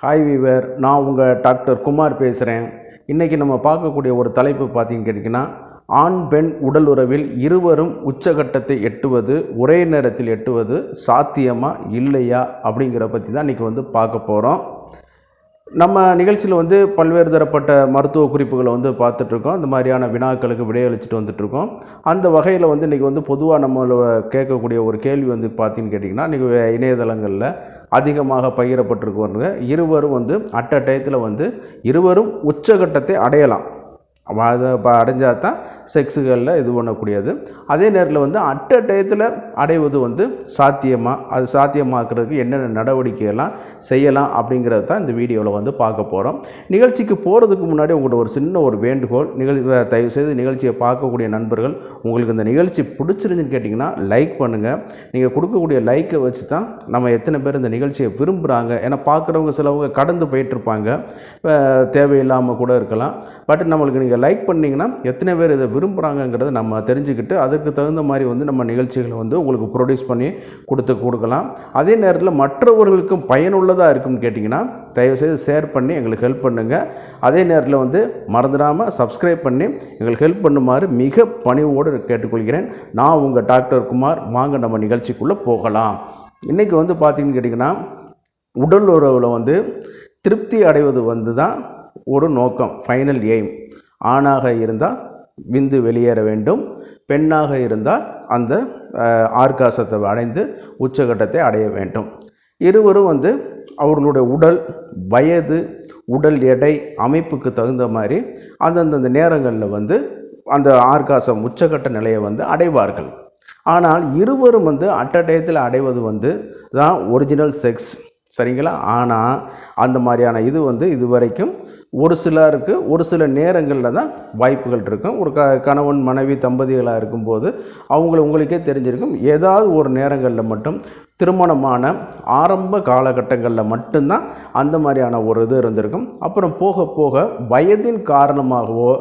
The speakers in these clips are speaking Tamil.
ஹாய் வீவர், நான் உங்கள் டாக்டர் குமார் பேசுகிறேன். இன்றைக்கி நம்ம பார்க்கக்கூடிய ஒரு தலைப்பு பார்த்தீங்கன்னு கேட்டிங்கன்னா, ஆண் பெண் உடல் உறவில் இருவரும் உச்சகட்டத்தை எட்டுவது ஒரே நேரத்தில் எட்டுவது சாத்தியமா இல்லையா அப்படிங்கிற பற்றி தான் இன்றைக்கி பார்க்க போகிறோம். நம்ம நிகழ்ச்சியில் பல்வேறு தரப்பட்ட மருத்துவ குறிப்புகளை பார்த்துட்ருக்கோம். இந்த மாதிரியான வினாக்களுக்கு விடையளிச்சுட்டு வந்துட்ருக்கோம். அந்த வகையில் இன்றைக்கி பொதுவாக நம்மளை கேட்கக்கூடிய ஒரு கேள்வி பார்த்தீங்கன்னு கேட்டிங்கன்னா, இன்றைக்கி இணையதளங்களில் அதிகமாக பகிரப்பட்டிருக்குவாங்க. இருவரும் அட் அ டயத்தில் இருவரும் உச்சகட்டத்தை அடையலாம். அதை அடைஞ்சால் தான் செக்ஸுகளில் இது பண்ணக்கூடியது. அதே நேரத்தில் அட் அ டயத்தில் அடைவது சாத்தியமாக, அது சாத்தியமாக்குறதுக்கு என்னென்ன நடவடிக்கையெல்லாம் செய்யலாம் அப்படிங்கிறது தான் இந்த வீடியோவில் பார்க்க போகிறோம். நிகழ்ச்சிக்கு போகிறதுக்கு முன்னாடி உங்கள்கிட்ட ஒரு சின்ன ஒரு வேண்டுகோள். தயவுசெய்து நிகழ்ச்சியை பார்க்கக்கூடிய நண்பர்கள், உங்களுக்கு இந்த நிகழ்ச்சி பிடிச்சிருந்துன்னு கேட்டிங்கன்னா லைக் பண்ணுங்கள். நீங்கள் கொடுக்கக்கூடிய லைக்கை வச்சு தான் நம்ம எத்தனை பேர் இந்த நிகழ்ச்சியை விரும்புகிறாங்க. ஏன்னா பார்க்குறவங்க சிலவங்க கடந்து போயிட்டுருப்பாங்க, தேவையில்லாமல் கூட இருக்கலாம். பட் நம்மளுக்கு நீங்கள் லைக் பண்ணிங்கன்னா எத்தனை பேர் இதை விரும்புகிறாங்கங்கிறத நம்ம தெரிஞ்சுக்கிட்டு அதுக்கு தகுந்த மாதிரி நம்ம நிகழ்ச்சிகளை உங்களுக்கு ப்ரொடியூஸ் பண்ணி கொடுக்கலாம். அதே நேரத்தில் மற்றவர்களுக்கும் பயனுள்ளதாக இருக்குன்னு கேட்டிங்கன்னா தயவுசெய்து ஷேர் பண்ணி எங்களுக்கு ஹெல்ப் பண்ணுங்கள். அதே நேரத்தில் மறந்துடாமல் சப்ஸ்கிரைப் பண்ணி எங்களுக்கு ஹெல்ப் பண்ணுமாறு மிக பணிவோடு கேட்டுக்கொள்கிறேன். நான் உங்கள் டாக்டர் குமார். வாங்க நம்ம நிகழ்ச்சிக்குள்ளே போகலாம். இன்றைக்கி பார்த்தீங்கன்னு கேட்டிங்கன்னா, உடல் உறவில் திருப்தி அடைவது தான் ஒரு நோக்கம், ஃபைனல் எய்ம். ஆணாக இருந்தால் விந்து வெளியேற வேண்டும், பெண்ணாக இருந்தால் அந்த ஆர்காசத்தை அடைந்து உச்சகட்டத்தை அடைய வேண்டும். இருவரும் அவர்களுடைய உடல் வயது, உடல் எடை, அமைப்புக்கு தகுந்த மாதிரி அந்தந்த நேரங்களில் அந்த ஆர்காசம் உச்சகட்ட நிலையை அடைவார்கள். ஆனால் இருவரும் அட் அ டயத்தில் அடைவது தான் ஒரிஜினல் செக்ஸ், சரிங்களா? ஆனால் அந்த மாதிரியான இது இதுவரைக்கும் ஒரு சிலருக்கு ஒரு சில நேரங்களில் தான் வாய்ப்புகள் இருக்கும். ஒரு கணவன் மனைவி தம்பதிகளாக இருக்கும்போது உங்களுக்கே தெரிஞ்சிருக்கும், ஏதாவது ஒரு நேரங்களில் மட்டும் திருமணமான ஆரம்ப காலகட்டங்களில் மட்டும்தான் அந்த மாதிரியான ஒரு இது இருந்திருக்கும். அப்புறம் போக போக வயதின் காரணமாகவோ,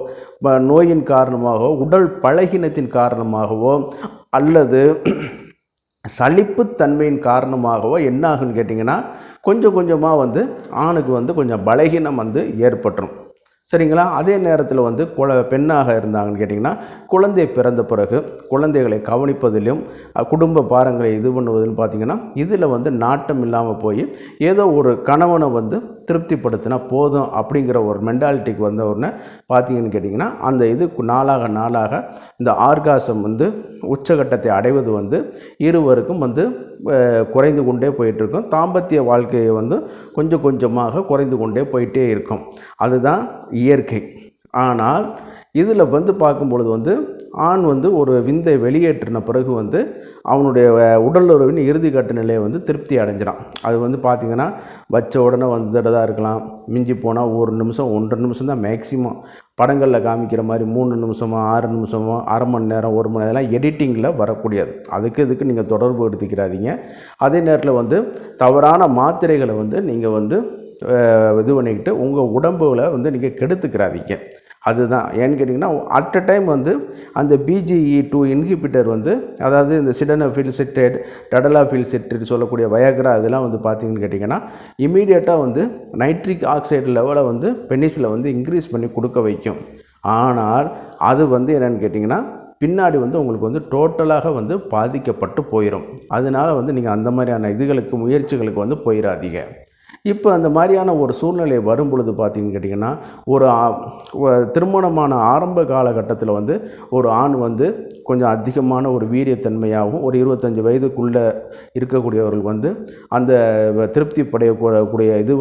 நோயின் காரணமாகவோ, உடல் பலகீனத்தின் காரணமாகவோ அல்லது சலிப்புத்தன்மையின் காரணமாகவோ என்ன ஆகுன்னு கேட்டிங்கன்னா, கொஞ்சம் கொஞ்சமாக ஆணுக்கு கொஞ்சம் பலகீனம் ஏற்பட்டுரும், சரிங்களா? அதே நேரத்தில் பெண்ணாக இருந்தாங்கன்னு கேட்டிங்கன்னா, குழந்தை பிறந்த பிறகு குழந்தைகளை கவனிப்பதிலும் குடும்ப பாரங்களை இது பண்ணுவதிலும் பார்த்திங்கன்னா இதில் நாட்டம் இல்லாமல் போய் ஏதோ ஒரு கணவனை திருப்திப்படுத்தினா போதும் அப்படிங்கிற ஒரு மென்டாலிட்டிக்கு உடனே பார்த்திங்கன்னு கேட்டிங்கன்னா, அந்த இது நாளாக நாளாக இந்த ஆர்காசம் உச்சகட்டத்தை அடைவது இருவருக்கும் குறைந்து கொண்டே போயிட்டுருக்கும். தாம்பத்திய வாழ்க்கையை கொஞ்சம் கொஞ்சமாக குறைந்து கொண்டே போயிட்டே இருக்கும். அதுதான் இயற்கை. ஆனால் இதில் பார்க்கும்பொழுது ஆண் ஒரு விந்தை வெளியேற்றின பிறகு அவனுடைய உடல் உறவின் இறுதிக்கட்ட நிலையை திருப்தி அடைஞ்சிடான். அது பார்த்திங்கன்னா வச்ச உடனே தான் இருக்கலாம். மிஞ்சி போனால் 1 நிமிஷம் 1.5 நிமிஷம் தான் மேக்சிமம். படங்களில் காமிக்கிற மாதிரி 3 நிமிஷமோ 6 நிமிஷமோ அரை மணி நேரம் 1 மணி நேரம் இதெல்லாம் எடிட்டிங்கில் வரக்கூடியது. இதுக்கு நீங்கள் தொடர்பு எடுத்துக்கிறாதீங்க. அதே நேரத்தில் தவறான மாத்திரைகளை நீங்கள் இது பண்ணிக்கிட்டு உங்கள் உடம்புகளை நீங்கள் கெடுத்துக்கிறாதீங்க. அதுதான் ஏன்னு கேட்டிங்கன்னா, அட் அ டைம் அந்த BGE2 இன்ஹிபிட்டர் அதாவது இந்த சிடனஃபில் சிட்டேட், டடலாஃபில் சிட்டேட் சொல்லக்கூடிய வயக்ரா இதெல்லாம் பார்த்திங்கன்னு கேட்டிங்கன்னா இமீடியட்டாக நைட்ரிக் ஆக்சைடு லெவலை பெனிஸில் இன்க்ரீஸ் பண்ணி கொடுக்க வைக்கும். ஆனால் அது என்னென்னு கேட்டிங்கன்னா பின்னாடி உங்களுக்கு டோட்டலாக பாதிக்கப்பட்டு போயிடும். அதனால் நீங்கள் அந்த மாதிரியான முயற்சிகளுக்கு போயிடாதீங்க. இப்போ அந்த மாதிரியான ஒரு சூழ்நிலை வரும் பொழுது பார்த்திங்கன்னு கேட்டிங்கன்னா, ஒரு திருமணமான ஆரம்ப காலகட்டத்தில் ஒரு ஆண் கொஞ்சம் அதிகமான ஒரு வீரியத்தன்மையாகவும் ஒரு 25 வயதுக்குள்ளே இருக்கக்கூடியவர்கள் அந்த திருப்தி படையக்கூடிய இது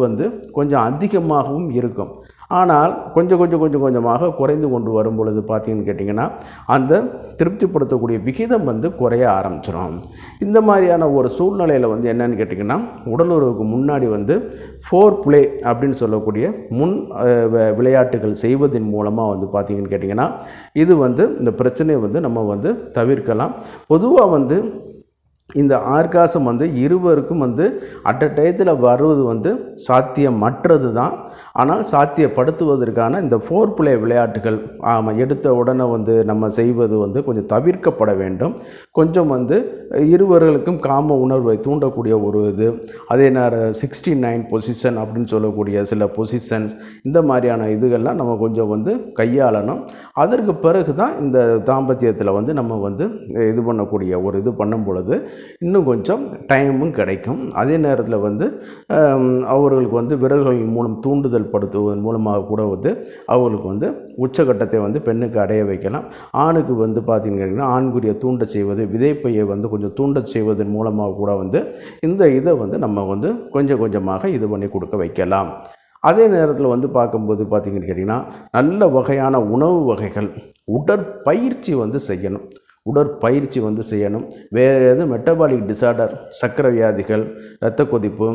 கொஞ்சம் அதிகமாகவும் இருக்கும். ஆனால் கொஞ்சம் கொஞ்சமாக குறைந்து கொண்டு வரும் பொழுது பார்த்திங்கன்னு கேட்டிங்கன்னா அந்த திருப்திப்படுத்தக்கூடிய விகிதம் குறைய ஆரம்பிச்சிடும். இந்த மாதிரியான ஒரு சூழ்நிலையில் என்னென்னு கேட்டிங்கன்னா, உடலுறவுக்கு முன்னாடி ஃபோர் ப்ளே அப்படின்னு சொல்லக்கூடிய முன் விளையாட்டுகள் செய்வதன் மூலமாக பார்த்திங்கன்னு கேட்டிங்கன்னா இது இந்த பிரச்சனையை நம்ம தவிர்க்கலாம். பொதுவாக இந்த ஆர்காசம் இருவருக்கும் அட் அ டயத்தில் வருவது சாத்தியமற்றது தான். ஆனால் சாத்தியப்படுத்துவதற்கான இந்த ஃபோர் பிளே விளையாட்டுகள் எடுத்த உடனே வந்து நம்ம செய்வது வந்து கொஞ்சம் தவிர்க்கப்பட வேண்டும். கொஞ்சம் வந்து இருவர்களுக்கும் காம உணர்வை தூண்டக்கூடிய ஒரு இது, அதே நேரம் 69 பொசிஷன் அப்படின்னு சொல்லக்கூடிய சில பொசிஷன்ஸ், இந்த மாதிரியான இதுகள்லாம் நம்ம கொஞ்சம் வந்து கையாளணும். அதற்கு பிறகு தான் இந்த தாம்பத்தியத்தில் வந்து நம்ம வந்து இது பண்ணக்கூடிய ஒரு இது பண்ணும் பொழுது இன்னும் கொஞ்சம் டைமும் கிடைக்கும். அதே நேரத்தில் வந்து அவர்களுக்கு வந்து விரல்கள் மூலம் தூண்டுதல் படுத்துவதன் மூலமாக கூட வந்து அவர்களுக்கு வந்து உச்சகட்டத்தை வந்து பெண்ணுக்கு அடைய வைக்கலாம். ஆணுக்கு வந்து பார்த்திங்கன்னா ஆண்குறியை தூண்ட செய்வது, விதைப்பையை வந்து கொஞ்சம் தூண்ட செய்வதன் மூலமாக கூட வந்து இந்த இதை வந்து நம்ம வந்து கொஞ்சம் கொஞ்சமாக இது பண்ணி கொடுக்க வைக்கலாம். அதே நேரத்தில் வந்து பார்க்கும்போது பார்த்திங்கன்னு கேட்டிங்கன்னா நல்ல வகையான உணவு வகைகள், உடற்பயிற்சி வந்து செய்யணும். உடற்பயிற்சி வந்து செய்யணும். வேறு எதுவும் மெட்டபாலிக் டிசார்டர், சர்க்கரை வியாதிகள், இரத்த கொதிப்பு,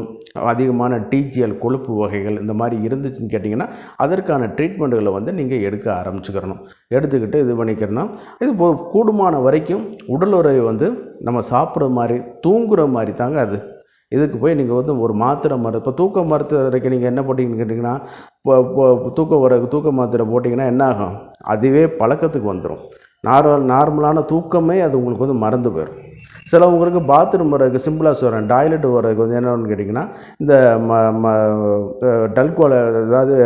அதிகமான டிஜிஎல் கொழுப்பு வகைகள் இந்த மாதிரி இருந்துச்சுன்னு கேட்டிங்கன்னா அதற்கான ட்ரீட்மெண்ட்டுகளை வந்து நீங்கள் எடுக்க ஆரம்பிச்சுக்கிறணும். எடுத்துக்கிட்டு இது பண்ணிக்கிறணும். இது கூடுமான வரைக்கும் உடல் உறவை வந்து நம்ம சாப்பிட்ற மாதிரி தூங்குகிற மாதிரி தாங்க அது. இதுக்கு போய் நீங்கள் வந்து ஒரு மாத்திரை இப்போ தூக்க மருத்துவரைக்கு நீங்கள் என்ன போட்டிங்கன்னு கேட்டிங்கன்னா தூக்க மாத்திரை போட்டிங்கன்னா என்ன ஆகும், அதுவே பழக்கத்துக்கு வந்துடும். நார்மலான தூக்கமே அது உங்களுக்கு வந்து மறந்து போயிடும். சிலவங்களுக்கு பாத்ரூம் வர்றதுக்கு சிம்பிளாக சொல்கிறேன், டாய்லெட் வர்றதுக்கு வந்து என்னென்னு கேட்டிங்கன்னா இந்த டல்கோலை, அதாவது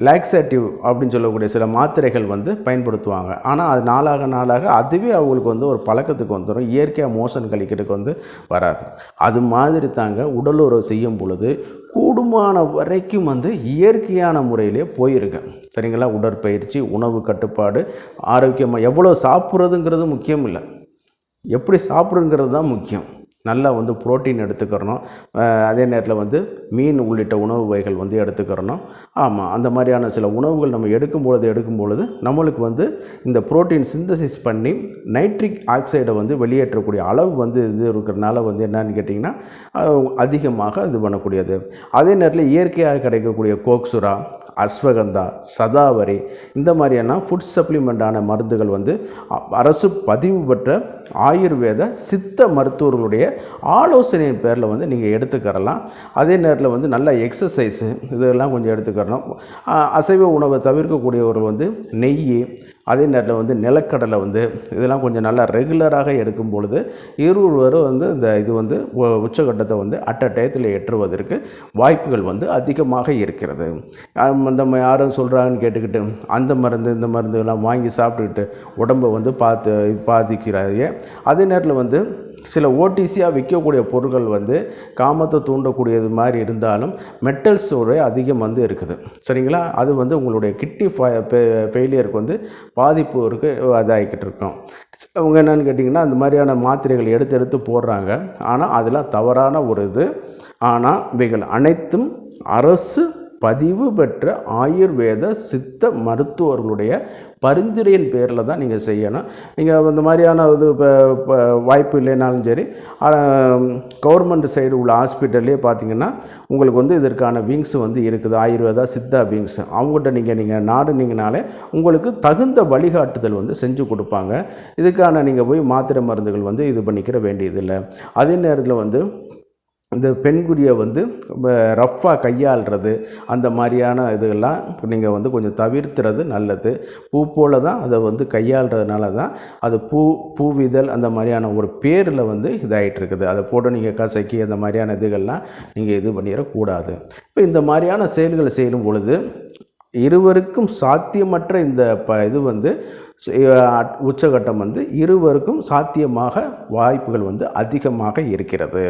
லாக்ஸேட்டிவ் அப்படின்னு சொல்லக்கூடிய சில மாத்திரைகள் வந்து பயன்படுத்துவாங்க. ஆனால் அது நாளாக அதுவே அவங்களுக்கு வந்து ஒரு பழக்கத்துக்கு வந்துடும். இயற்கையாக மோஷன் கழிக்கிறதுக்கு வந்து வராது. அது மாதிரி தாங்க உடலுறவு செய்யும் பொழுது கூடுமான வரைக்கும் வந்து இயற்கையான முறையிலே போயிருக்கேன். சரிங்களா? உடற்பயிற்சி, உணவு கட்டுப்பாடு, ஆரோக்கியமாக எவ்வளோ சாப்பிட்றதுங்கிறது முக்கியம் இல்லை, எப்படி சாப்பிட்றதுங்கிறது தான் முக்கியம். நல்லா வந்து புரோட்டீன் எடுத்துக்கிறணும். அதே நேரத்தில் வந்து மீன் உள்ளிட்ட உணவு வகைகள் வந்து எடுத்துக்கிறணும். ஆமாம், அந்த மாதிரியான சில உணவுகள் நம்ம எடுக்கும் பொழுது நம்மளுக்கு வந்து இந்த புரோட்டீன் சிந்தசிஸ் பண்ணி நைட்ரிக் ஆக்சைடை வந்து வெளியேற்றக்கூடிய அளவு வந்து இது இருக்கிறதுனால வந்து என்னன்னு கேட்டிங்கன்னா அதிகமாக இது பண்ணக்கூடியது. அதே நேரத்தில் இயற்கையாக கிடைக்கக்கூடிய கோக்சுரா, அஸ்வகந்தா, சதாவரி, இந்த மாதிரியான ஃபுட் சப்ளிமெண்டான மருந்துகள் வந்து அரசு பதிவு பெற்ற ஆயுர்வேத சித்த மருத்துவர்களுடைய ஆலோசனையின் பேரில் வந்து நீங்கள் எடுத்துக்கிறலாம். அதே நேரத்தில் வந்து நல்ல எக்ஸசைஸு இதெல்லாம் கொஞ்சம் எடுத்துக்கிறணும். அசைவ உணவை தவிர்க்கக்கூடியவர்கள் வந்து நெய், அதே நேரத்தில் வந்து நிலக்கடலை வந்து இதெல்லாம் கொஞ்சம் நல்லா ரெகுலராக எடுக்கும் பொழுது இருவரும் வந்து இந்த இது வந்து உச்சகட்டத்தை வந்து அட் அ டயத்தில் எட்டுவதற்கு வாய்ப்புகள் வந்து அதிகமாக இருக்கிறது. அந்த யாரும் சொல்கிறாங்கன்னு கேட்டுக்கிட்டு அந்த மருந்து இந்த மருந்துலாம் வாங்கி சாப்பிட்டுக்கிட்டு உடம்பை வந்து பாதிக்கிறாங்க. அதே நேரத்தில் வந்து சில ஓடிசியாக விற்கக்கூடிய பொருட்கள் வந்து காமத்தை தூண்டக்கூடியது மாதிரி இருந்தாலும் மெட்டல்ஸோட அதிகம் வந்து இருக்குது. சரிங்களா? அது வந்து உங்களுடைய கிட்னி ஃபெயிலியருக்கு வந்து பாதிப்பு இருக்குது, அதாகிக்கிட்டு இருக்கோம். அவங்க என்னென்னு கேட்டிங்கன்னா அந்த மாதிரியான மாத்திரைகள் எடுத்து போடுறாங்க. ஆனால் அதெல்லாம் தவறான ஒரு இது. ஆனால் இவைகள் அனைத்தும் அரசு பதிவு பெற்ற ஆயுர்வேத சித்த மருத்துவர்களுடைய பரிந்துரையின் பேரில் தான் நீங்கள் செய்யணும். நீங்கள் இந்த மாதிரியான இது வாய்ப்பு இல்லைனாலும் சரி, கவர்மெண்ட் சைடு உள்ள ஹாஸ்பிட்டல்லே பார்த்தீங்கன்னா உங்களுக்கு வந்து இதற்கான விங்ஸ் வந்து இருக்குது, ஆயுர்வேதா சித்தா விங்ஸ். அவங்ககிட்ட நீங்கள் நாடுனீங்கனாலே உங்களுக்கு தகுந்த வழிகாட்டுதல் வந்து செஞ்சு கொடுப்பாங்க. இதுக்கான நீங்கள் போய் மாத்திரை மருந்துகள் வந்து இது பண்ணிக்கிற வேண்டியதில்லை. அதே நேரத்தில் வந்து இந்த பெண்குறியை வந்து ரஃப்பாக கையாளுறது, அந்த மாதிரியான இதெல்லாம் நீங்கள் வந்து கொஞ்சம் தவிர்த்துறது நல்லது. பூ போல் தான் அதை வந்து கையாளுறதுனால தான் அது பூவிதழ் அந்த மாதிரியான ஒரு பேரில் வந்து இதாகிட்டு இருக்குது. அதை போட்டு நீங்கள் கசக்கி அந்த மாதிரியான இதுகள்லாம் நீங்கள் இது பண்ணிடக்கூடாது. இப்போ இந்த மாதிரியான செயல்களை செய்யும் பொழுது இருவருக்கும் சாத்தியமற்ற இந்த இது வந்து உச்சகட்டம் வந்து இருவருக்கும் சாத்தியமாக வாய்ப்புகள் வந்து அதிகமாக இருக்கிறது.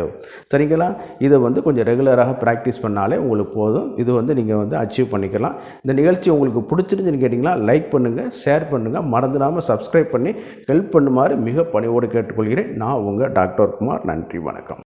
சரிங்களா? இதை வந்து கொஞ்சம் ரெகுலராக ப்ராக்டிஸ் பண்ணாலே உங்களுக்கு போதும். இது வந்து நீங்கள் வந்து அச்சீவ் பண்ணிக்கலாம். இந்த நிகழ்ச்சி உங்களுக்கு பிடிச்சிருந்துன்னு கேட்டிங்கன்னா லைக் பண்ணுங்கள், ஷேர் பண்ணுங்கள், மறந்துடாமல் சப்ஸ்கிரைப் பண்ணி ஹெல்ப் பண்ணுமாறு மிக பணிவோடு கேட்டுக்கொள்கிறேன். நான் உங்கள் டாக்டர் குமார். நன்றி, வணக்கம்.